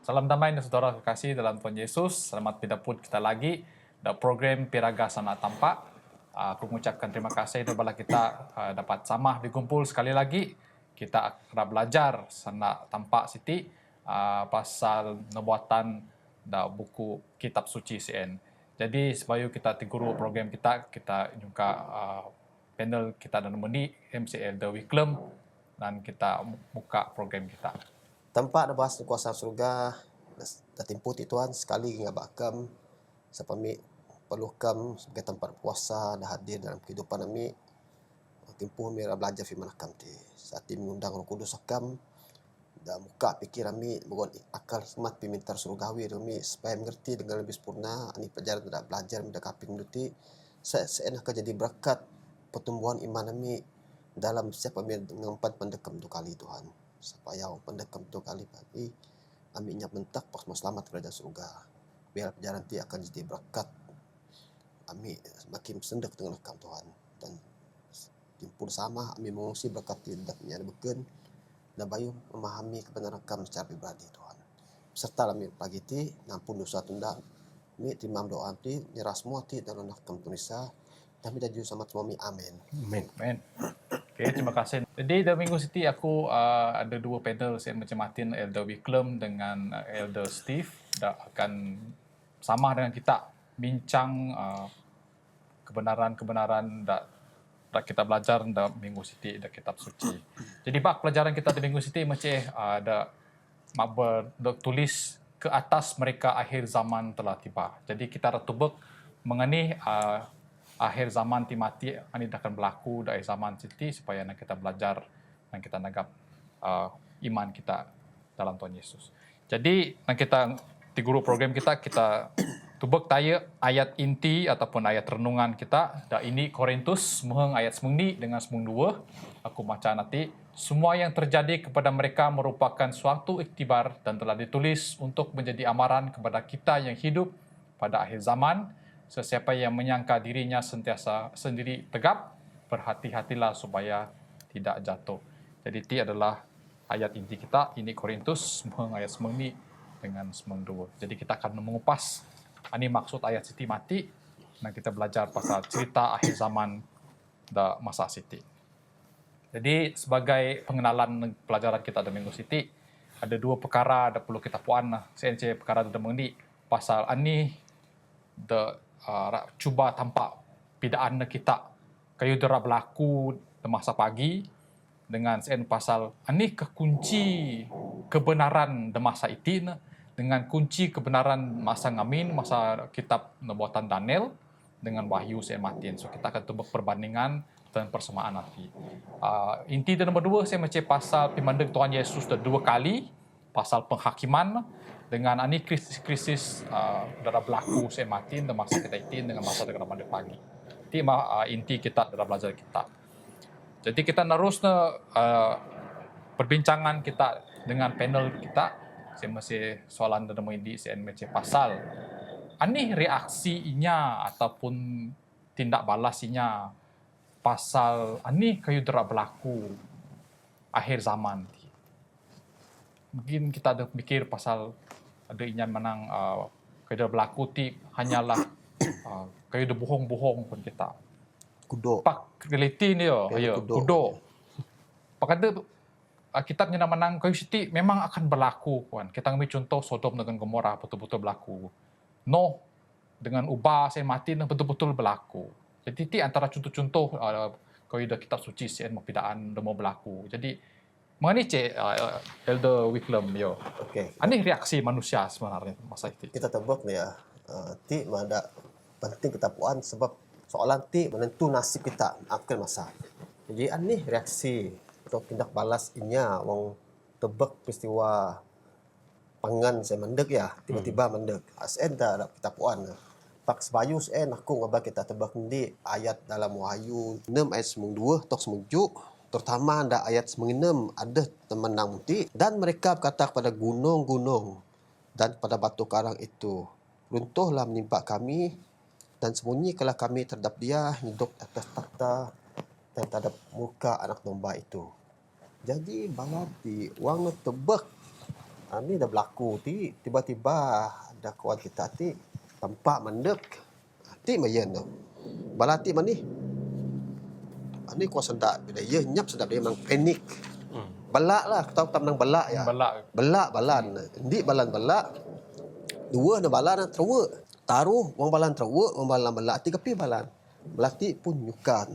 Salam damai dan saudara kekasih dalam Tuhan Yesus. Selamat berjumpa kita lagi dalam program Piraga Sana Tampak. Aku mengucapkan terima kasih kepada kita dapat samah dikumpul sekali lagi. Kita akan belajar Sana Tampak Siti pasal nubuatan da buku Kitab Suci CN. Jadi sebaya kita tiguru program kita juga panel kita dan mendi MCL The Wiklem dan kita buka program kita. Tempat na bahas ng kuasa surga, natimputi Tuhan sekali ngabakam sa perlukam sebagai tempat puasa dah hadir dalam kehidupan kami. Timpuh mira belajar firman akam ti. Saat mengundang Roh Kudus akam dah muka pikir kami bukan akal hikmat pimintar surgawi kami supaya mengerti dengan lebih sempurna ani pelajaran dah belajar mendak kaping nuti. Saya akan jadi berkat pertumbuhan iman kami dalam setiap kami mengempat pendekam tu kali Tuhan. Supaya pendekam tu kali pagi kami nyap mentak pas selamat kerajaan surga. Biar pelajaran ti akan jadi berkat kami semakin sendek dengan akam Tuhan dan timpul sama kami mengungsi berkat tidak menyana beken dan bayu memahami kebenaran akam secara pribadi Tuhan. Serta kami pagi ti nampun dosa tunda kami terima doa ti nyerah semua ti dalam akam Tunisia kami dah sama suami amin. Amin. Okay, terima kasih. Jadi dalam minggu Siti aku ada dua panel saya macam Martin Elder Wiklem dengan Elder Steve dah akan sama dengan kita bincang kebenaran-kebenaran dah kita belajar dalam minggu Siti dalam kitab suci. Jadi bak pelajaran kita di minggu Siti macam ada tulis ke atas mereka akhir zaman telah tiba. Jadi kita ratubek mengenai akhir zaman mati ini akan berlaku dari zaman Siti supaya kita belajar dan kita nagap iman kita dalam Tuhan Yesus. Jadi kita di guru program kita tubek taya ayat inti ataupun ayat renungan kita da ini Korintus meheng ayat 9 dengan 92. Aku baca nanti. Semua yang terjadi kepada mereka merupakan suatu iktibar dan telah ditulis untuk menjadi amaran kepada kita yang hidup pada akhir zaman. Sesiapa yang menyangka dirinya sentiasa sendiri tegap, berhati-hatilah supaya tidak jatuh. Jadi ini adalah ayat inti kita, ini Korintus ayat 9 dengan 92. Jadi kita akan mengupas ini maksud ayat Siti mati dan kita belajar pasal cerita akhir zaman da masa Siti. Jadi sebagai pengenalan pelajaran kita di minggu Siti, ada dua perkara ada perlu kita puan CNC perkara da mengendi pasal ani cuba tampak pidaan kita kayu dera berlaku di masa pagi dengan sen pasal ani kekunci kebenaran di masa itin dengan kunci kebenaran masa ngamin masa kitab nubuatan Daniel dengan Wahyu saya matiin. So kita akan tebak perbandingan dan persamaan nanti. Inti dan nombor 2 saya macam pasal pimandang Tuhan Yesus dah 2 kali pasal penghakiman dengan ani krisis darah berlaku saya matiin dan masa kita itin dengan masa dengan pada pagi. Itu inti kita dalam belajar kita. Jadi kita terusnya perbincangan kita dengan panel kita. Saya masih soalan dan mau di CNMC pasal. Ani reaksinya ataupun tindak balasinya pasal ani kayu dera berlaku akhir zaman. Mungkin kita ada pikir pasal ada inyan menang kayu dera berlaku ti hanyalah kayu dera bohong-bohong pun kita. Kudo. Pak realiti ni kudo. Pak ada kitab yang menang kayu Siti memang akan berlaku kan. Kita ambil contoh Sodom dengan Gomora betul-betul berlaku. Noh dengan ubah saya mati betul-betul berlaku. Jadi ti antara contoh-contoh kayu dah kitab suci sen mapidaan mau berlaku. Jadi mengenai Elder Wiklem yo. Okey. Ani reaksi manusia sebenarnya masa itu. Kita tebak ni ya. Ti ada penting kita puan sebab soalan ti menentu nasib kita akhir masa. Jadi ani reaksi atau tindak balas inya wong tebak peristiwa pangan saya mendek ya tiba-tiba mendek asen dah kita puan pak sebayu sen aku ngabak kita tebak di ayat dalam Wahyu 6 ayat 92 tok semujuk terutama ada ayat 96 ada temenang ti dan mereka berkata kepada gunung-gunung dan pada batu karang itu runtuhlah menimpa kami dan sembunyikanlah kami terhadap dia hidup atas takhta dan terhadap muka anak domba itu. Jadi berarti wang tebak Ani dah berlaku ti tiba-tiba ada kawan kita ti tempat mendek. Ti mayen tu. Balati mani. Ani kuasa sendak bila ye nyap sedap dia memang panik. Belak lah, tahu tak menang belak ya. Belak. Belak balan. Di balan belak. Dua na balan terwa. Taruh wang balan terwa, wang balan belak ti kepi balan. Belati pun nyukan.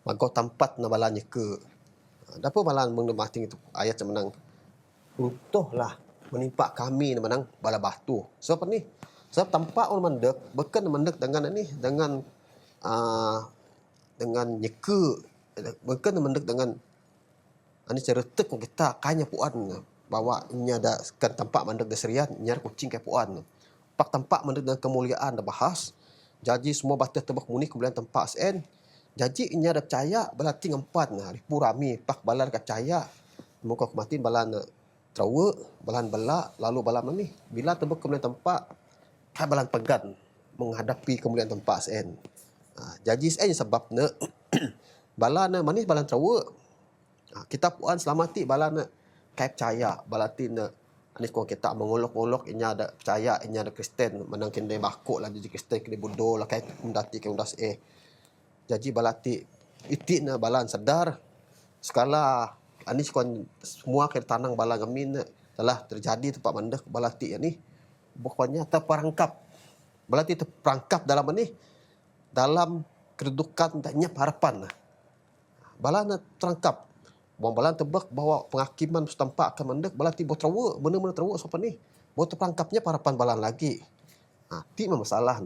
Magau tempat na balan nyeke. Dapa balan mengnemati itu ayat yang menang. Untuhlah menimpa kami na menang bala batu. Sebab ni? Sebab tempat orang mendek, bukan mendek dengan ni, dengan nyeke. Bukan mendek dengan ani cara tek kita kanya puan bawa nya ada kan tempat mandek deserian nyar kucing ke puan pak tempat mandek dengan kemuliaan dah bahas jadi semua batas tebak muni kemuliaan tempat sen jadi nya ada percaya belati ngempat ribu rami pak balan percaya muka kematin balan trawe balan belak lalu balan ni bila tebak kemuliaan tempat kai balan pegan menghadapi kemuliaan tempat sen jadi sen sebabnya balan manis balan trawe kita puan selamati balan kai percaya balatin ani ko kita mengolok-olok inya ada percaya inya ada Kristen menang kende bakok lah jadi Kristen kende bodoh lah kai mendati ke undas jadi balati itik na balan sedar skala ani kon semua ke tanang balan gamin telah terjadi tempat mandek balati ni pokoknya terperangkap balati terperangkap dalam ni dalam kedudukan tak nyap harapan balan terangkap Bang balan tebak bahawa penghakiman setempat akan mendek balati bot terwa benar-benar terwa siapa ni bot terperangkapnya parapan balan lagi ti masalah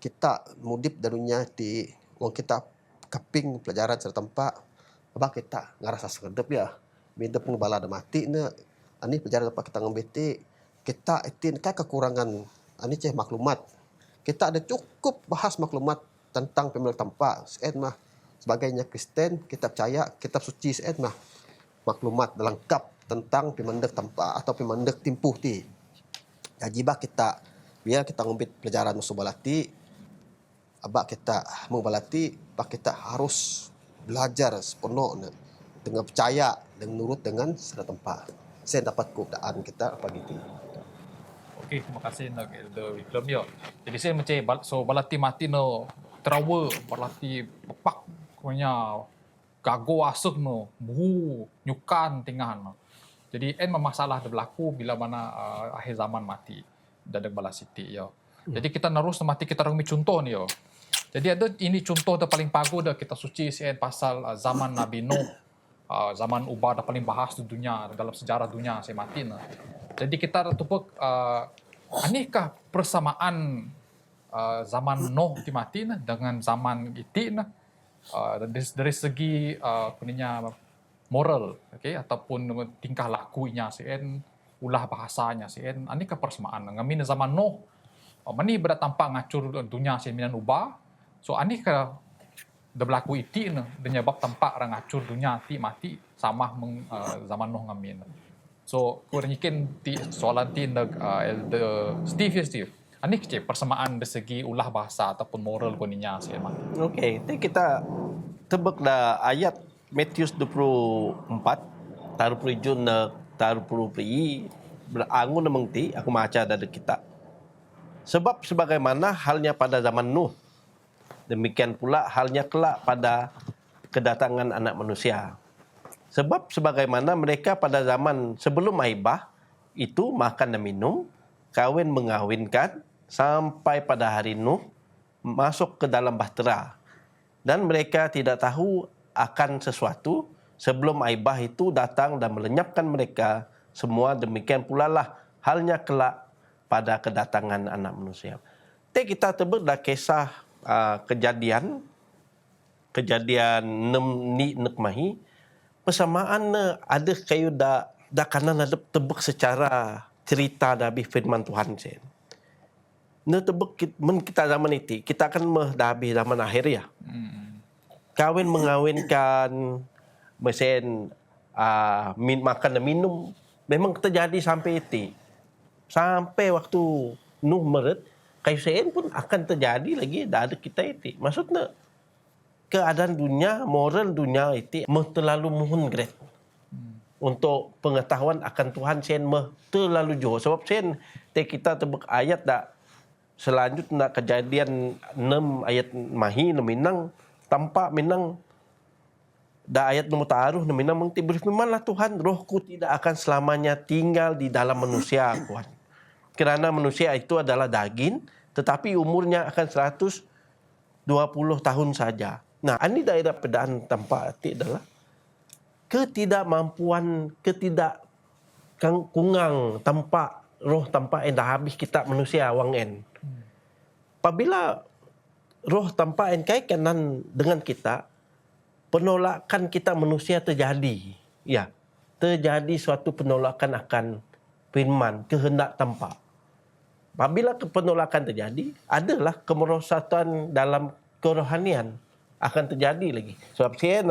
kita mudip dari dunia ti wong kita keping pelajaran setempat apa kita ngarasa sekedep ya midep pun bala ada mati ani pelajaran tempat kita ngembeti kita itin kai kekurangan ani ceh maklumat kita ada cukup bahas maklumat tentang pemilik tempat sen mah sebagainya Kristen, kitab percaya, kitab suci set mah maklumat lengkap tentang pemandek tempat atau pemandek timpuh ti. Jadi bah kita biar kita ngumpit pelajaran musuh balati, abak kita mau balati, bah kita harus belajar sepenuh dengan percaya dan nurut dengan serta tempat. Saya dapat keadaan kita apa gitu. Okey, terima kasih nak Elder Vikram yo. Jadi saya macam so balati mati no terawa balati pepak punya gago asuk no buhu nyukan tingan no. Jadi masalah ada berlaku bila mana akhir zaman mati dadek bala siti yo. Jadi kita narus mati kita rumi contoh ni yo. Jadi ada ini contoh dah paling pagu dah kita suci sen pasal zaman Nabi Nuh. Zaman ubah dah paling bahas di dunia dalam sejarah dunia saya mati no. Jadi kita tupuk anikah persamaan zaman Nuh mati dengan zaman iti dari segi punya moral okay, ataupun tingkah lakunya sen ulah bahasanya sen anikah persamaan ngamin zaman Nuh mani berat tampak ngacur dunia sen minan ubah so anikah dah berlaku iti dengan bab tampak orang ngacur dunia ti mati sama zaman Nuh ngamin so kurang ikan soalan ti Elder Steve ini kecil persamaan dari segi ulah bahasa ataupun moral koninya saya mah. Okey, kita tebak dah ayat Matius 24 taruh perujun taruh perui berangun mengti aku baca dari kita. Sebab sebagaimana halnya pada zaman Nuh, demikian pula halnya kelak pada kedatangan anak manusia. Sebab sebagaimana mereka pada zaman sebelum aibah itu makan dan minum, kawin mengawinkan sampai pada hari Nuh masuk ke dalam bahtera dan mereka tidak tahu akan sesuatu sebelum aibah itu datang dan melenyapkan mereka semua. Demikian pula lah halnya kelak pada kedatangan anak manusia. Kita tebak dah kisah kejadian 6 ni nekmahi persamaan ada kayu dah kanan ada tebak secara cerita Nabi firman Tuhan sen. Tebak kita zaman itu kita akan dah habis zaman akhir ya. Kawin mengawinkan mesin makan dan minum memang terjadi sampai itu. Sampai waktu Nuh meret kayu sen pun akan terjadi lagi dah ada kita itu. Maksudnya keadaan dunia, moral dunia itu terlalu mohon great. untuk pengetahuan akan Tuhan sen meh terlalu jauh. Sebab sen kita tebak ayat dak selanjutnya kejadian 6 ayat mahi na minang tampak minang da ayat nomor taruh na minang mengti berfirmanlah Tuhan, rohku tidak akan selamanya tinggal di dalam manusia, Tuhan. Kerana manusia itu adalah daging, tetapi umurnya akan 120 tahun saja. Nah, ini daerah pedaan tampak itu adalah ketidakmampuan, ketidakkungang tampak roh tampak en dah habis kita manusia wang en. Apabila roh tampak en kaitkan dengan kita, penolakan kita manusia terjadi. Ya, terjadi suatu penolakan akan firman, kehendak tampak. Apabila penolakan terjadi, adalah kemerosatan dalam kerohanian akan terjadi lagi. Sebab saya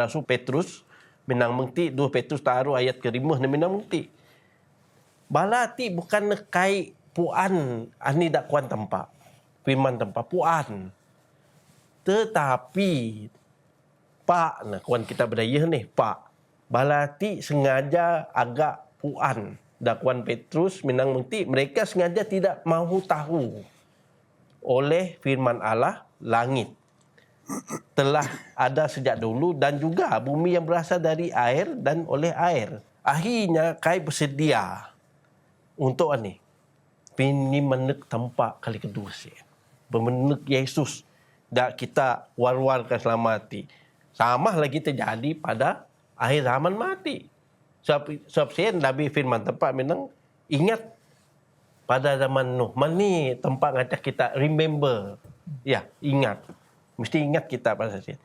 Rasul Petrus minang mengti 2 Petrus taruh ayat ke-5 na minang mengti. Bala ti bukan nekai puan ani dak kuan tampak. Firman tampak puan. Tetapi pak na kuan kita berdaya ni pak. Bala ti sengaja agak puan. Dakwaan Petrus minang mengti mereka sengaja tidak mahu tahu oleh firman Allah langit telah ada sejak dulu dan juga bumi yang berasal dari air dan oleh air. Akhirnya kai bersedia untuk ani pini menek tampak kali kedua sih. Bermenek Yesus dak kita war-warkan selamati. Sama lagi terjadi pada akhir zaman mati. Sebab saya Nabi firman tempat minang ingat pada zaman Nuh. Mani tempat ngajak kita remember. Ya, ingat. Mesti ingat kita pada saya.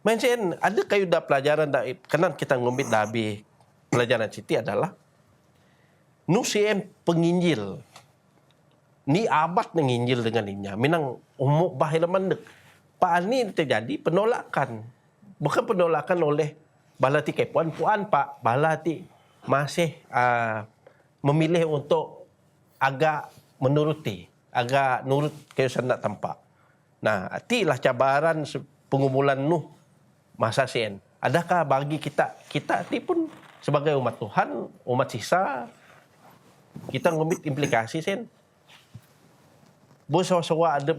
Macam ada kayu dah pelajaran dah kenan kita ngombit dah habis pelajaran siti adalah Nuh siem penginjil. Ni abad menginjil dengan inya. Minang umuk bahaya mandek. Pak ni terjadi penolakan. Bukan penolakan oleh balati ke puan pak balati masih memilih untuk agak menuruti, agak nurut ke sandak tampak. Nah, itilah cabaran pengumulan Nuh masa sen. Adakah bagi kita ti pun sebagai umat Tuhan, umat sisa kita ngomit implikasi sen. Bersawa-sawa ada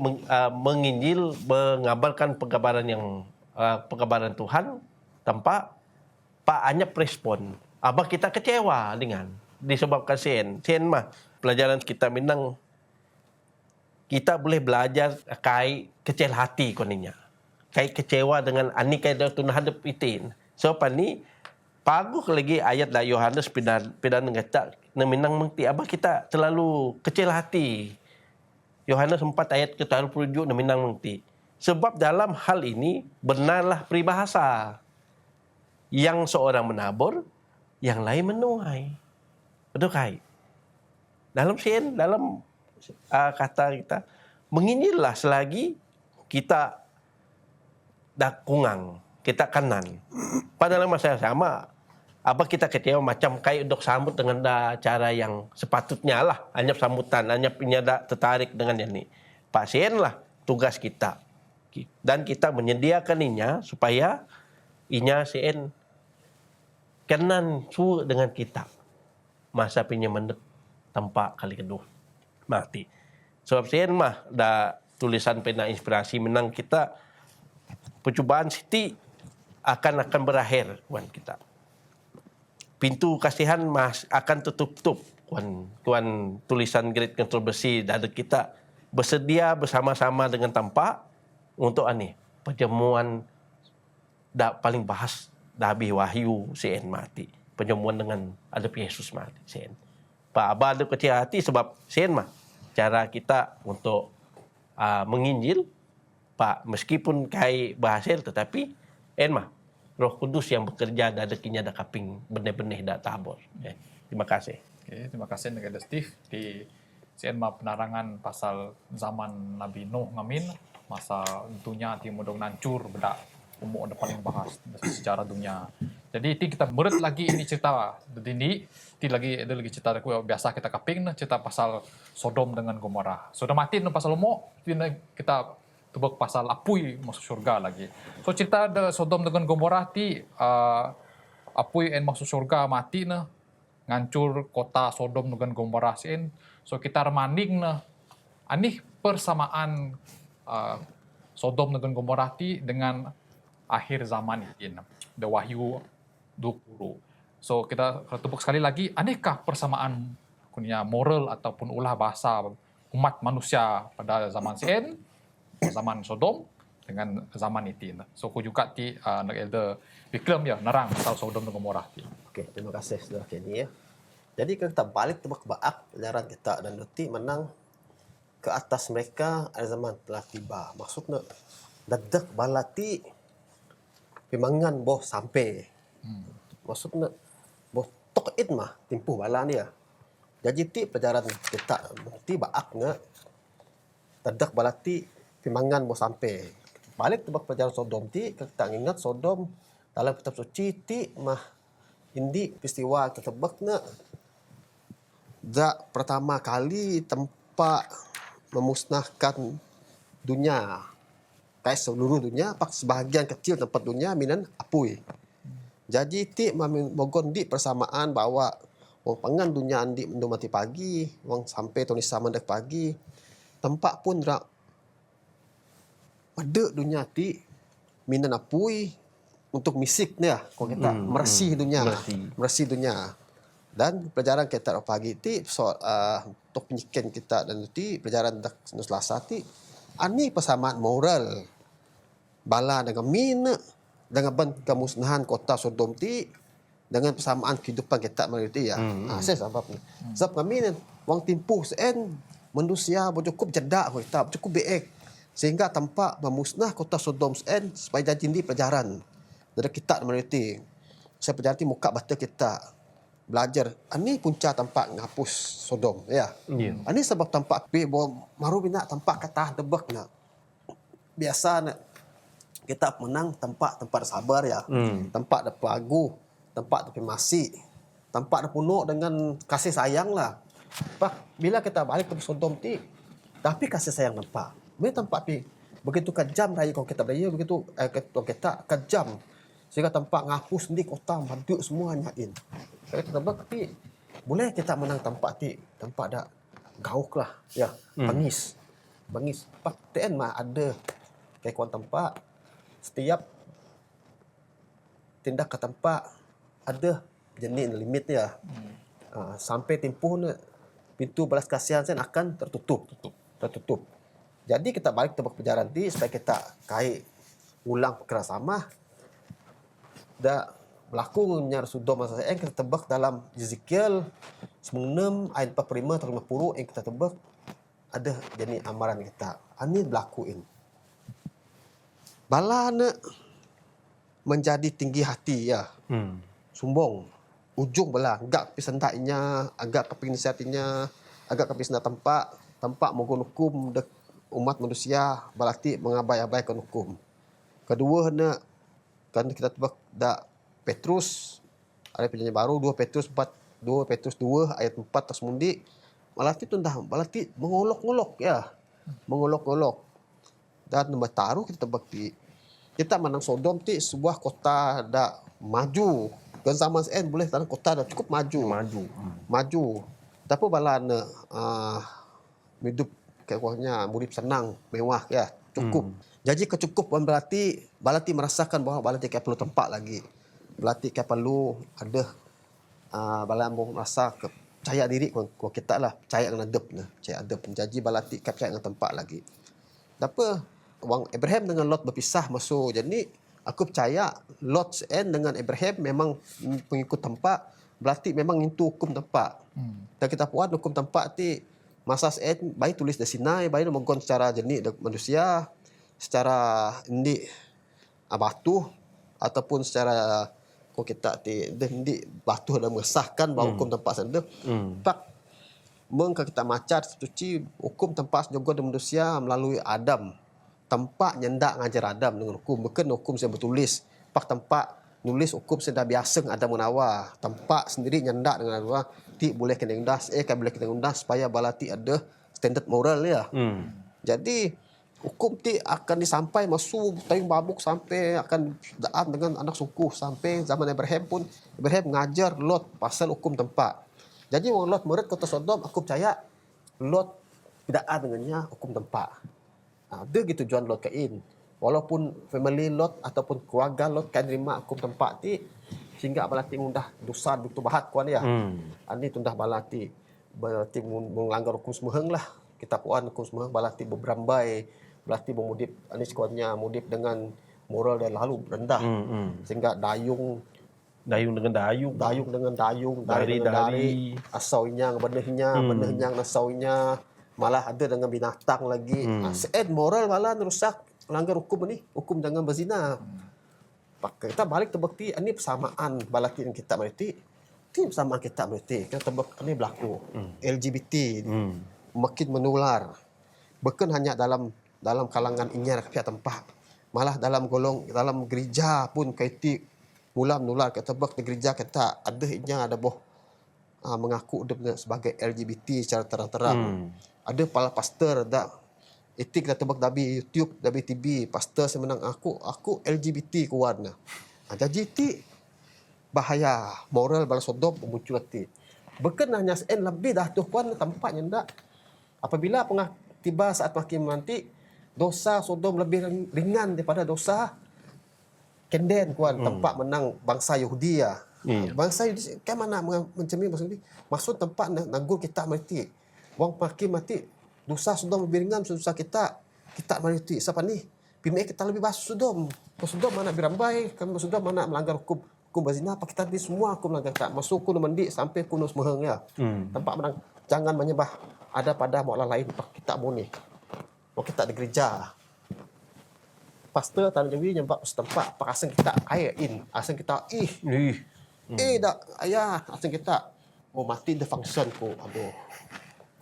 menginjil, mengabarkan pengabaran Tuhan tampak Pak hanya respon. Abang kita kecewa dengan disebabkan sen. Sen mah pelajaran kita minang kita boleh belajar kai kecil hati koninya. Kai kecewa dengan ani kai dah tun hadap itin. So pani paguh lagi ayat dah Yohanes pidan ngata minang mengti abang kita terlalu kecil hati. Yohanes 4 ayat ke-37 minang mengti. Sebab dalam hal ini benarlah peribahasa. Yang seorang menabur, yang lain menuai. Betul kai? Dalam sen, dalam kata kita, menginjillah selagi kita dah kungang, kita kanan. Pada masa yang sama, apa kita kecewa macam kai untuk sambut dengan cara yang sepatutnya lah. Hanya sambutan, hanya punya tertarik dengan ini. Pasien lah tugas kita. Dan kita menyediakan inya supaya inya sen kenan su dengan kita masa punya mendek tampak kali kedua mati. Sebab saya mah dah tulisan pena inspirasi menang kita percubaan siti akan berakhir kuan kita. Pintu kasihan mas akan tutup kuan tulisan Great Controversy dari kita bersedia bersama-sama dengan tampak untuk ani perjamuan dah paling bahas Dabi Wahyu sen mati. Perjamuan dengan adab Yesus mati sen. Pak Abah ada kecil hati sebab sen mah cara kita untuk menginjil Pak meskipun kai berhasil tetapi mah Roh Kudus yang bekerja dah dekinya dah kaping benih-benih dah tabur. Terima kasih. Okay, terima kasih kepada Steve di sen mah penerangan pasal zaman Nabi Nuh ngamin masa dunia timudong nancur bedak umur ada paling bahas sejarah dunia. Jadi ti kita murid lagi ini cerita ini ti lagi ada lagi cerita aku biasa kita kaping cerita pasal Sodom dengan Gomora. Sudah mati pasal umur kita tebak pasal apui masuk surga lagi. So cerita ada Sodom dengan Gomora ti apui en masuk surga mati na ngancur kota Sodom dengan Gomora sen. So kita remanding na anih persamaan Sodom dengan Gomora ti dengan akhir zaman ini. The Wahyu 20. So kita tepuk sekali lagi, anehkah persamaan kunia moral ataupun ulah bahasa umat manusia pada zaman sen, zaman Sodom dengan zaman itu. So aku juga ti nak elder Vikram ya nerang pasal Sodom dan Gomora ti. Okey, terima kasih Saudara Kenny ya. Jadi kalau kita balik tebak baak pelajaran kita dan reti menang ke atas mereka ada zaman telah tiba. Maksudnya dadak balati pimangan boh sampai. Maksudnya boh tok it mah timpuh bala ni ya. Jadi ti pelajaran kita ti baak nga dadak balati pimangan boh sampai. Balik tebak pelajaran Sodom ti kita ingat Sodom dalam kitab suci ti mah indi peristiwa kita tebak na pertama kali tempat memusnahkan dunia. Kai seluruh dunia, pak sebahagian kecil tempat dunia minan apui. Jadi ti mogon di persamaan bahwa wong pangan dunia andi mendung mati pagi, wong sampai tunis sama dek pagi. Tempat pun rak pada dunia ti minan apui untuk misik ni lah. Kalau kita meresi dunia. Meresi dunia. Dan pelajaran kita pagi ti untuk penyikian kita dan ti pelajaran Selasa ti ani persamaan moral bala dengan mina dengan ban kemusnahan kota Sodom ti dengan persamaan kehidupan kita manusia ya. Saya sebab ni. Sebab kami ni wang timpuh sen manusia bercukup jedak kita cukup baik sehingga tanpa memusnah kota Sodom sen supaya jadi pelajaran dari kita manusia. Saya pelajaran ti muka batal kita belajar ani punca tampak ngapus Sodom ya. Ani sebab tampak pi maru bina tampak kata tebak na. Biasa na kita menang tempat sabar ya. Tempat ada pelagu, tempat ada masih, tempat ada penuh dengan kasih sayang lah. Pak bila kita balik ke Sodom ti tapi kasih sayang nampak. Mereka tempat pi begitu kejam raya kalau kita beraya begitu kita kejam sehingga tempat ngapus ni kota madu semua nyain. Kita tebak tapi boleh kita menang tempat ti tempat dak gauk lah ya bangis pak TN mah ada kekuatan tempat setiap tindak ke tempat ada jenis limit ya. Sampai tempoh ni pintu balas kasihan sen akan tertutup. Jadi kita balik tebak pelajaran ti supaya kita kait ulang perkara sama dak berlaku nyar Sodom masa yang kita tebak dalam Ezekiel 96 ayat 45 atau 50 yang kita tebak ada jenis amaran kita. Ani berlakuin. Bala nak menjadi tinggi hati ya. Sombong. Ujung bala agak pisandainya, agak kepinsatinya, agak kepisna tempat mogon hukum dek umat manusia balati mengabai-abaikan hukum. Kedua nak kan kita tebak dak Petrus ada perjanjian baru 2 Petrus 2 ayat 4 tersmundi balati tu dah balati mengolok-olok ya. Mengolok-olok. Dan nombor taruh kita tebak kita menang Sodom ti sebuah kota dak maju. Dan zaman sen boleh tanah kota dah cukup maju. Tapi balana hidup kekuatnya murid senang, mewah ya, cukup. Jadi kecukupan balati merasakan bahawa balati kayak perlu tempat lagi. Balati kayak perlu ada balambo merasa percaya diri ko kita lah, percaya dengan adab nah, percaya adab. Jadi balati kayak percaya dengan tempat lagi. Apa wang Abraham dengan Lot berpisah masuk. Jadi aku percaya Lot dengan Abraham memang pengikut tempat, berarti memang itu hukum tempat. Dan kita puan hukum tempat ti masa baik tulis di Sinai, baik mengkon secara jenis manusia, secara ini batu ataupun secara kok kita ti batu dah mengesahkan bahawa hukum tempat senda. Pak mengka kita macar suci hukum tempat juga di manusia melalui Adam. Tempat nyendak ngajar Adam dengan hukum. Bukan hukum saya bertulis. Pak tempat nulis hukum saya dah biasa Adam menawa. Tempat sendiri nyendak dengan Adam. Ti boleh kena undas. Kan boleh kena undas supaya balati ada standard moral ya. Jadi hukum ti akan disampai masuk tayung babuk sampai akan daan dengan anak suku sampai zaman Abraham pun Abraham ngajar Lot pasal hukum tempat. Jadi wong Lot murid kota Sodom aku percaya Lot tidak ada dengannya hukum tempat. Ada gitu tujuan Lot kain. Walaupun family Lot ataupun keluarga Lot kan terima hukum tempat ti sehingga balati mundah dosa begitu bahat kuan ya. Ani tundah balati berarti melanggar hukum semeheng lah. Kita puan hukum semeheng balati beberambai, balati memudip ani sekuatnya mudip dengan moral dan lalu rendah. Sehingga dayung Dayung dengan dayung. dayung dengan dayung, dari dengan Dari. dari, asaunya benehnya nasaunya, malah ada dengan binatang lagi. Seen moral malah rusak, melanggar hukum ini, hukum jangan berzina. Kita balik terbukti ini persamaan balaki yang kita berarti, ini persamaan kita berarti. Kita terbukti ini berlaku. LGBT makin menular. Bukan hanya dalam kalangan inyar pihak tempat, malah dalam gereja pun kaiti mula menular. Kita tebak di gereja kita ada inya ada boh mengaku dia sebagai LGBT secara terang-terang. Ada para pastor ada etik kita tebak dari YouTube, dari TV, pastor saya menang aku LGBT kuat nah. Jadi ti bahaya moral bala Sodom muncul ti. Bukan hanya sen lebih dah tu puan tempatnya ndak. Apabila tiba saat makin nanti dosa Sodom lebih ringan daripada dosa Kenden kuan tempat menang bangsa Yahudi ya. Bangsa Yahudi kan mana mencermin bangsa Yahudi. Maksud tempat nanggur kita mati. Wang makin mati dosa Sodom lebih ringan dosa kita mati. Siapa ni? Pimik kita lebih basuh Sodom. Kau Sodom mana birambai, kami Sodom mana melanggar hukum berzina, apa kita di semua hukum melanggar tak masuk kuno mandi sampai kuno semeheng ya. Tempat menang jangan menyembah ada pada maulah lain pak kita muni. Mau kita di gereja. Pastor tanah Jawi nyembah setempat pak asing kita kayain, asing kita dak ayah asing kita mati the function ku aduh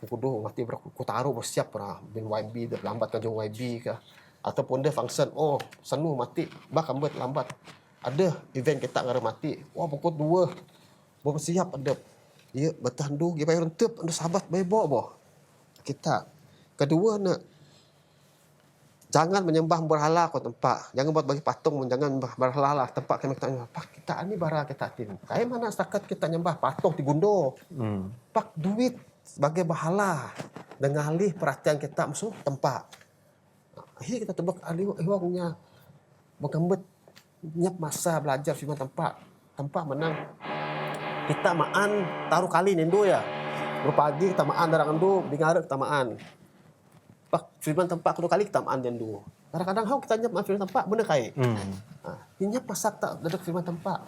kudu mati ku taruh bersiap pra bin YB dah lambat kan jong YB ke ataupun dia function senu mati bahkan bet lambat ada event kita ngare mati pukul 2 bersiap ada ya bertandu gi bayar rentep ada sahabat bebo boh kita kedua nak jangan menyembah berhala kau tempat. Jangan buat bagi patung, jangan berhala lah tempat kami kita. Pak kita ni bara kita tin. Kayak mana setakat kita nyembah patung di gundo. Pak duit sebagai berhala dengan alih perhatian kita masuk tempat. Akhirnya kita tebak alih punya bergambet nyap masa belajar firman tempat menang. Kita maan taruh kali nendo ya. Berpagi kita maan darang nendo, bingarek kita maan. Pak firman tempat kedua kali kita maan dan dua. Kadang-kadang kita nyap firman tempat benar kai. Nyap pasak tak dadak firman tempat.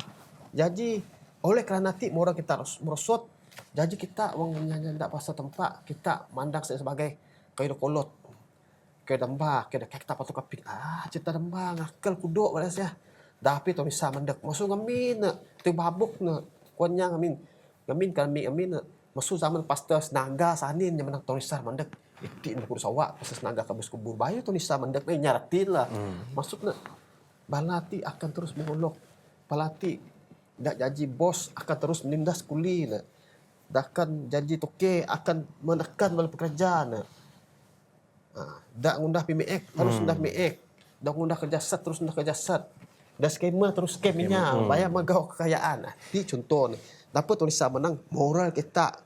Jadi oleh kerana nanti moral kita merosot, jadi kita wong nyanyi ndak pasal tempat kita mandang sebagai kayu kolot. Kayu dembah, kayu kita patut kapik. Cerita dembah ngakal kuduk balas ya. Tapi tu bisa mendek masuk ngamin tu babuk na kuannya ngamin kami masuk zaman pastor naga sanin yang menang tulisar mandek. Itin aku sawak pasal naga kabus kubur bayu tu nisa mandek ni nyaratin lah. Masuk na balati akan terus mengolok. Balati dak janji bos akan terus menindas kuli na. Dakkan janji toke akan menekan bala pekerjaan na. Dak ngundah PMX terus ngundah PMX. Dak ngundah kerjasat terus ngundah kerjasat. Dah scammer terus scamnya bayar magau kekayaan. Ti contoh ni. Dapat tulisan menang moral kita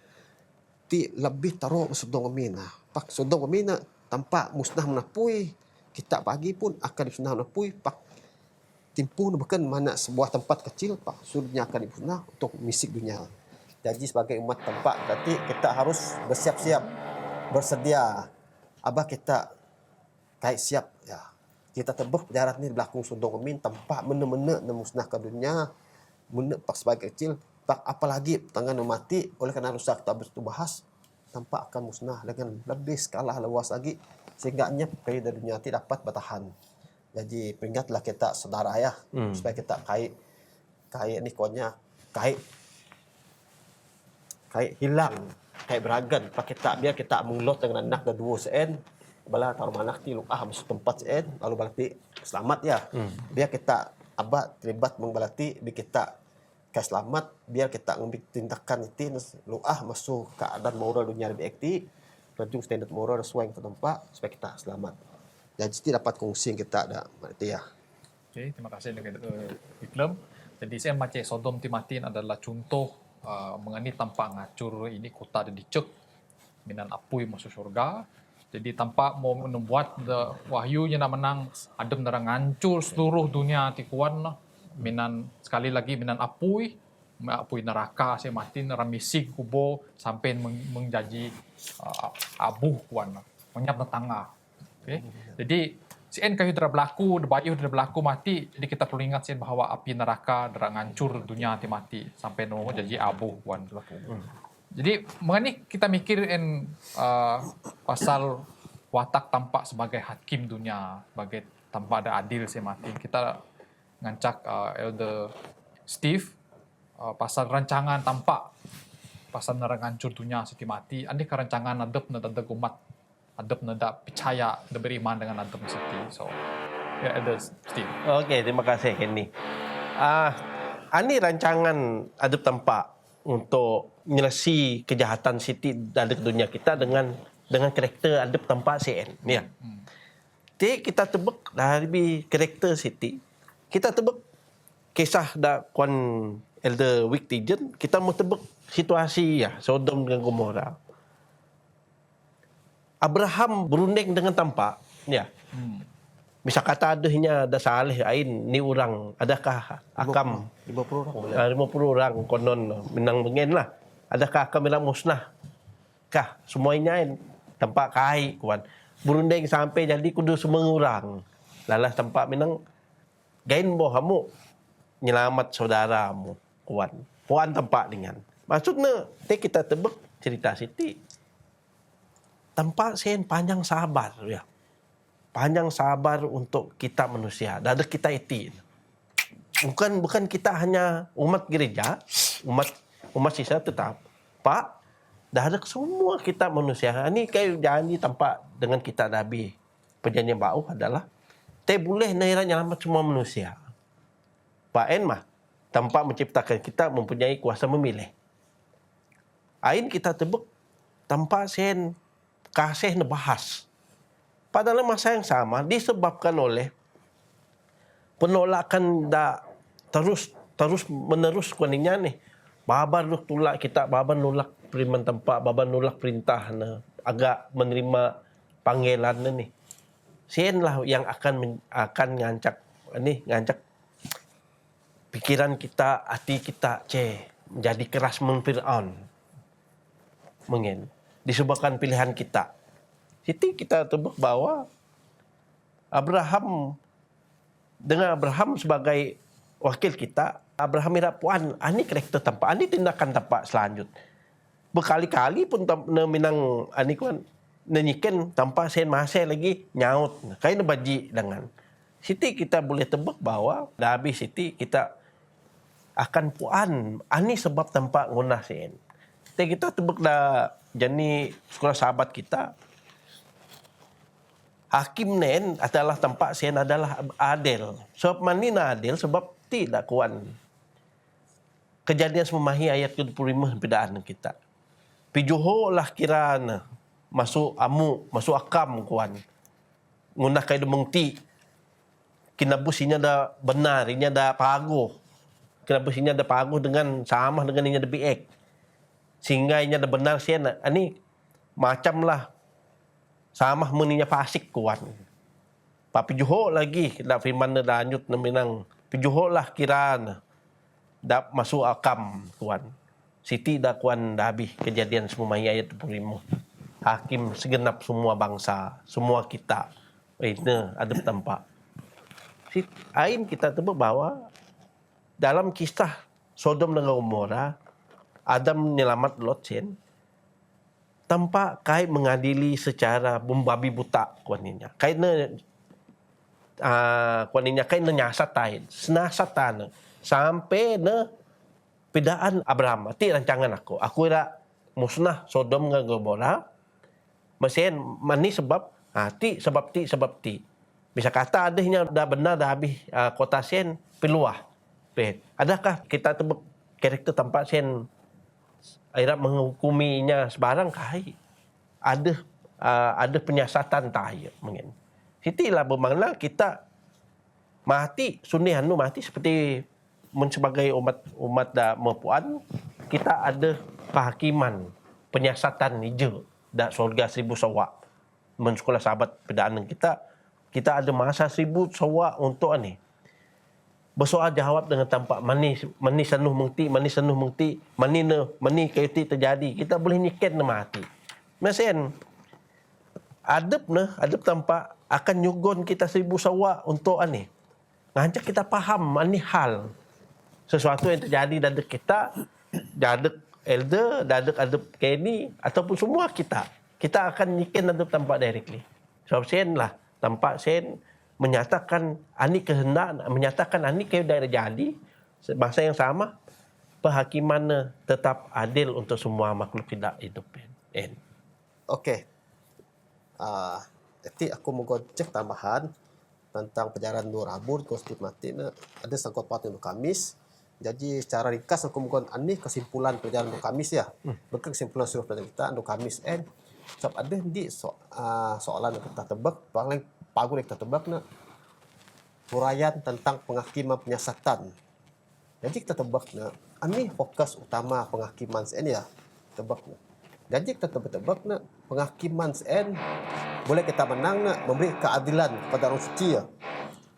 ti lebih taruh sudong mina. Pak sudong mina tanpa musnah menapui. Kita pagi pun akan dimusnah menapui. Pak timpu bukan mana sebuah tempat kecil. Pak surnya akan dimusnah untuk misik dunia. Jadi sebagai umat tempat berarti kita harus bersiap-siap, bersedia. Abah kita kait siap ya. Kita tebuk jarak ni berlaku sudong min tempat mana-mana musnah ke dunia. Mana pak sebagai kecil. Pak apalagi tangan mati oleh kerana rusak tak betul bahas tampak akan musnah dengan lebih skala luas lagi sehingga nyap dari dunia tidak dapat bertahan. Jadi peringatlah kita saudara ya supaya kita kait ni konya kait hilang kait beragan pak kita biar kita mengelot dengan anak dan dua sen bala taruh manak ti luah masuk tempat sen lalu balati selamat ya biar kita abah terlibat mengbalati biar kita selamat biar kita ngambil tindakan itu luah masuk keadaan moral dunia lebih aktif, rajung standar moral sesuai ke tempat supaya kita selamat. Dan Siti dapat kongsi kita dah berarti ya. Okay, terima kasih Iklam. Jadi saya macam Sodom Timatin adalah contoh mengenai tanpa ngacur ini kota ada dicek minan apui masuk syurga. Jadi tanpa mau membuat wahyu yang nak menang adem darah ngancur seluruh dunia tikuan minan sekali lagi minan apui neraka saya mati ramisik kubo sampai menjadi abuh kuan menyap tengah. Okay? Jadi sien kayu dah berlaku, bayu dah berlaku mati, jadi kita perlu ingat sien bahawa api neraka dah ngancur dunia mati sampai no jadi abuh kuan. Jadi mengenai kita mikir pasal watak tampak sebagai hakim dunia, sebagai tampak ada adil saya mati. Kita ngancak Elder Steve pasal rancangan tampak pasal nerang hancur dunia siti mati. Andi rancangan adep na dadag umat, adep na da percaya, da beriman dengan adep siti. So, ya Elder Steve. Okey, terima kasih Kenny. Ini rancangan adep tampak untuk menyelesaikan kejahatan Siti dalam dunia kita dengan karakter adep tampak CN. Ya. Jadi kita tebak dari karakter Siti. Kita tebak kisah da kuan Elder Wick Tijen, kita mau tebak situasi ya Sodom dengan Gomora. Abraham berunding dengan tampak, ya. Misal kata adanya ada salih ain ni orang, adakah akam 50 orang boleh. 50 orang konon menang mengen lah. Adakah akan bilang musnah? Kah semuanya tempat kai kuan. Berunding sampai jadi kudu semua orang. Lalah tempat minang gain boh kamu nyelamat saudaramu kuan. Puan tempat dengan. Maksudnya kita tebak cerita Siti. Tempat sen panjang sabar ya. Panjang sabar untuk kita manusia. Dada kita iti. Bukan kita hanya umat gereja, umat sisa tetap. Pak, dah ada semua kita manusia. Ini kayak janji tampak dengan kita Nabi. Perjanjian baru adalah tak boleh naira nyelamat semua manusia. Pak En mah tanpa menciptakan kita mempunyai kuasa memilih. Ain kita tebuk tanpa sen kasih nebahas. Pada masa yang sama disebabkan oleh penolakan terus menerus kuaninya nih. Babar tolak kita, babar nolak firman tempat, babar nolak perintah agak menerima panggilan nih. Sien lah yang akan ngancak pikiran kita, hati kita menjadi keras mengfir'aun. Disebabkan pilihan kita. Jadi kita tebak bahwa Abraham sebagai wakil kita, Abraham ira puan, ani karakter tampak, ani tindakan tampak selanjut. Berkali-kali pun minang ani kuan nanyiken tampak sen masih lagi nyaut. Kayak baji dengan. Siti kita boleh tebak bahwa dah habis Siti kita akan puan, ani sebab tampak ngunah sen. Tapi kita tebak dah jadi sekolah sahabat kita. Hakim nen adalah tempat sen adalah adil. Sebab manina adil sebab tidak kuan. Kejadian Semahi ayat ke-25 bedaan kita. Pijuho lah kirana masuk akam kuan. Ngunah kay dumengti. Kinabusinya dah benar, inya dah paguh. Kinabusinya dah paguh dengan sama dengan inya dah biek. Sehingga inya dah benar sen ani macamlah sama meninya fasik kuan. Pak pijuho lagi dak firman na lanjut na minang pijuho lah kirana dak masuk akam kuan. Siti dak kuan dah habis kejadian Semahi ayat 25. Hakim segenap semua bangsa, semua kita. Ini ada tempat. Ain kita tebak bahwa dalam kisah Sodom dan Gomora, Adam menyelamat Lot sen tanpa kait mengadili secara membabi buta kuaninya. Kaitnya kuaninya kaitnya nyasat tain, senasatan sampai ne pedaan Abraham. Ti rancangan aku. Aku ira musnah Sodom dengan Gomora. Mesin mani sebab sebab ti. Bisa kata adanya dah benar dah habis kota sen peluah. Adakah kita tebak karakter tempat sen akhirat menghukuminya sebarang kai ada penyiasatan tai mungkin. Siti lah bermakna kita mati, sunnah anu mati seperti sebagai umat dah mepuan, kita ada kehakiman, penyiasatan hijau dak surga 1000 sawak. Men sekolah sahabat pedaan kita ada masa 1000 sawak untuk ni. Bersoal jawab dengan tanpa mani sanuh mengti, mani kayuti terjadi. Kita boleh niken na mati. Maksudnya adab tanpa akan nyugon kita 1000 sawak untuk ani. Ngajak kita faham ani hal sesuatu yang terjadi dalam kita, dalam elder, dalam adab kini ataupun semua kita akan niken adab tanpa directly. Sebab sen lah tanpa sen menyatakan ani kehendak, menyatakan ani kayu dah jadi bahasa yang sama, penghakiman tetap adil untuk semua makhluk tidak hidup. Okey. Nanti aku mau cek tambahan tentang penjarahan dua rabur Kostit mati ada sangkut paut untuk Kamis. Jadi secara ringkas aku mau ani kesimpulan penjarahan untuk Kamis ya. Bukan kesimpulan seluruh penjarahan kita untuk Kamis sebab ada di soalan yang kita tebak paling pagu yang kita tebak huraian tentang penghakiman penyiasatan. Jadi kita tebak ani fokus utama penghakiman ya tebak. Jadi kita tebak penghakiman boleh kita menang memberi keadilan kepada orang suci ya.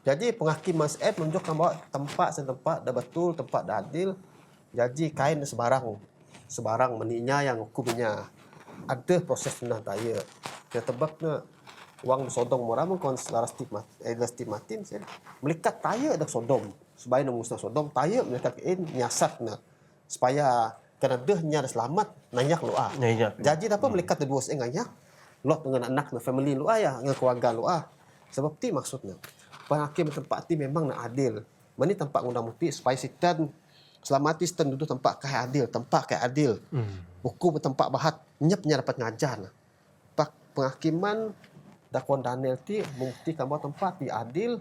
Jadi penghakiman menunjukkan bahawa tempat dah betul, tempat dah adil. Jadi kain sebarang meninya yang hukumnya ada proses senang daya. Kita tebak wang Sodom Gomora kon stigmatin melikat taya dak Sodom. Sebaik musnah Sodom taya melikat niasat supaya kerana dehnya ada selamat nanyak loa. Jadi apa melikat dua sengannya lot dengan anak family loa ya dengan keluarga loa. Sebab ti maksudnya penghakim tempat ti memang nak adil. Mani tempat undang muti supaya sitan selamati sitan duduk tempat kai adil. Hukum tempat bahat nyepnya dapat ngajar. Penghakiman dakwaan Daniel ti membuktikan bahawa tempat ti adil,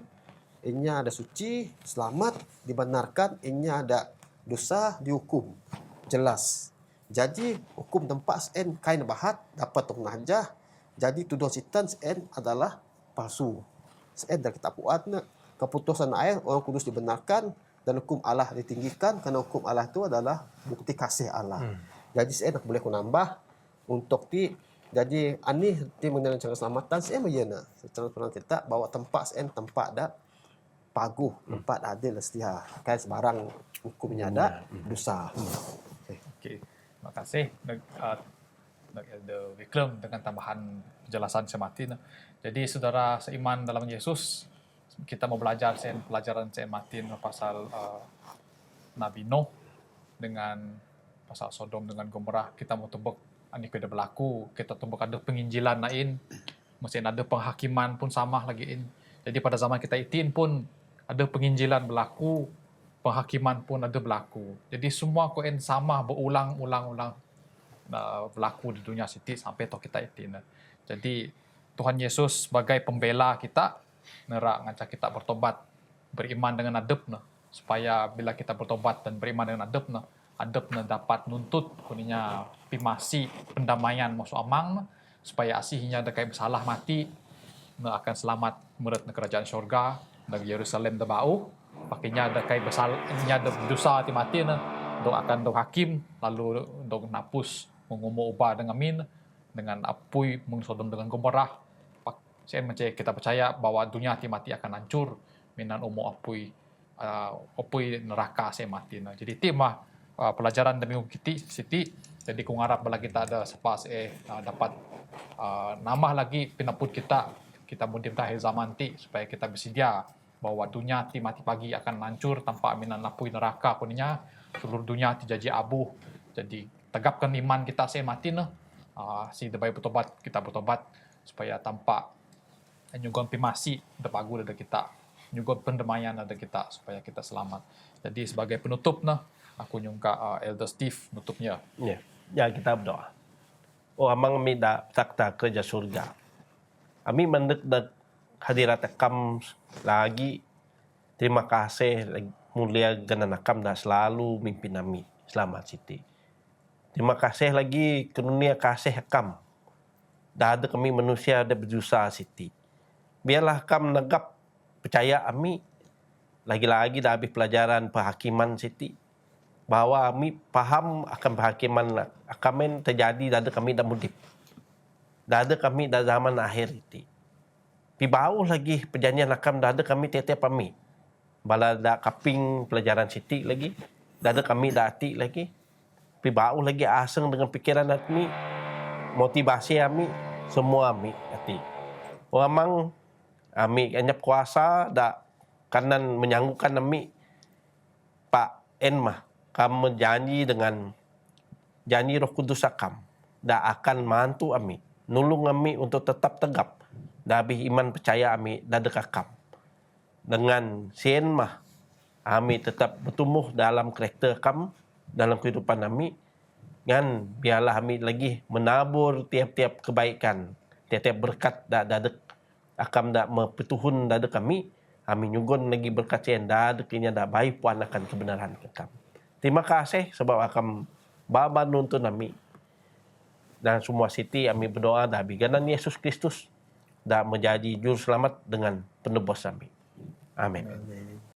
inya ada suci, selamat, dibenarkan, inya ada dosa, dihukum. Jelas. Jadi hukum tempat sen kain bahat dapat untuk najah. Jadi tuduh sitan sen adalah palsu. Sen dah kita buat keputusan air orang kudus dibenarkan dan hukum Allah ditinggikan kerana hukum Allah itu adalah bukti kasih Allah. Jadi sen boleh ku nambah untuk jadi ani ti mengenai keselamatan sen bayana secara peran kita bahawa tempat sen tempat dah paguh, tempat adil setia. Kan sebarang hukumnya ada dosa. Okey. Terima kasih Elder Vikram dengan tambahan penjelasan semati. Jadi saudara seiman dalam Yesus, kita mau belajar pelajaran semati pasal Nabi Nuh dengan pasal Sodom dengan Gomorrah. Kita mau tebak ani kada berlaku, kita tebak ada penginjilan lain, mesti ada penghakiman pun sama lagi. Jadi pada zaman kita itin pun ada penginjilan berlaku, penghakiman pun ada berlaku. Jadi semua koen sama berulang-ulang berlaku di dunia siti sampai tok kita itin. Jadi Tuhan Yesus sebagai pembela kita nerak ngajak kita bertobat, beriman dengan adab supaya bila kita bertobat dan beriman dengan adab dapat nuntut kuninya pimasi pendamaian masuk amang supaya asihnya ada kayak bersalah mati akan selamat meret kerajaan syurga dari Yerusalem debau. Pakainya ada kayak bersalahnya ada dosa mati dok akan dok hakim lalu dok napus mengumu ubah dengan dengan apui mengsodom dengan Gomorrah. Saya macam kita percaya bahwa dunia mati akan hancur minan umu apui neraka saya mati. Jadi timah pelajaran demi kita siti. Jadi ku ngarap bala kita ada sepas dapat nambah lagi pinaput kita mudim akhir zaman ti supaya kita bersedia bahwa dunia mati pagi akan hancur tanpa minan apui neraka kuninya seluruh dunia jadi abu. Jadi tegapkan iman kita saya mati si debai bertobat kita bertobat supaya tanpa nyugon pimasi depagu ada kita nyugon pendamaian ada kita supaya kita selamat. Jadi sebagai penutup aku nyungka Elder Steve nutupnya. Ya kita berdoa. Oh amang mi dak takta kerja surga. Ami mendek hadirat akam lagi. Terima kasih mulia gananakam dah selalu mimpin kami. Selamat Siti. Terima kasih lagi karunia kasih akam. Dah ada kami manusia ada berdosa Siti. biarlah kam negap percaya ami lagi-lagi dah habis pelajaran perhakiman Siti bahwa kami paham akan perhakiman akan terjadi dah kami dah mudip. Dah ada kami dah zaman akhir itu. Pi bau lagi perjanjian akam dah ada kami tiap-tiap kami. Bala dah kaping pelajaran Siti lagi. Dah ada kami dah hati lagi. Pi bau lagi aseng dengan pikiran kami. Motivasi kami. Semua kami hati. Memang kami anyap kuasa dah kanan menyanggukan kami. Pak Enmah. Kamu janji dengan janji Roh Kudus akam. Dah akan mantu kami. Nulung kami untuk tetap tegap. Dah habis iman percaya kami dah dekakam. Dengan sen mah kami tetap bertumbuh dalam karakter kami, dalam kehidupan kami. Dan biarlah kami lagi menabur tiap-tiap kebaikan, tiap-tiap berkat dah dek akam dah mempetuhun dah dek kami. Kami nyugun lagi berkat sen dah deknya dah baik puan akan kebenaran kekam. Terima kasih sebab akam baba nuntun kami. Dan semua Siti kami berdoa dah biganan Yesus Kristus dah menjadi juru selamat dengan penebus kami. Amin. Amin.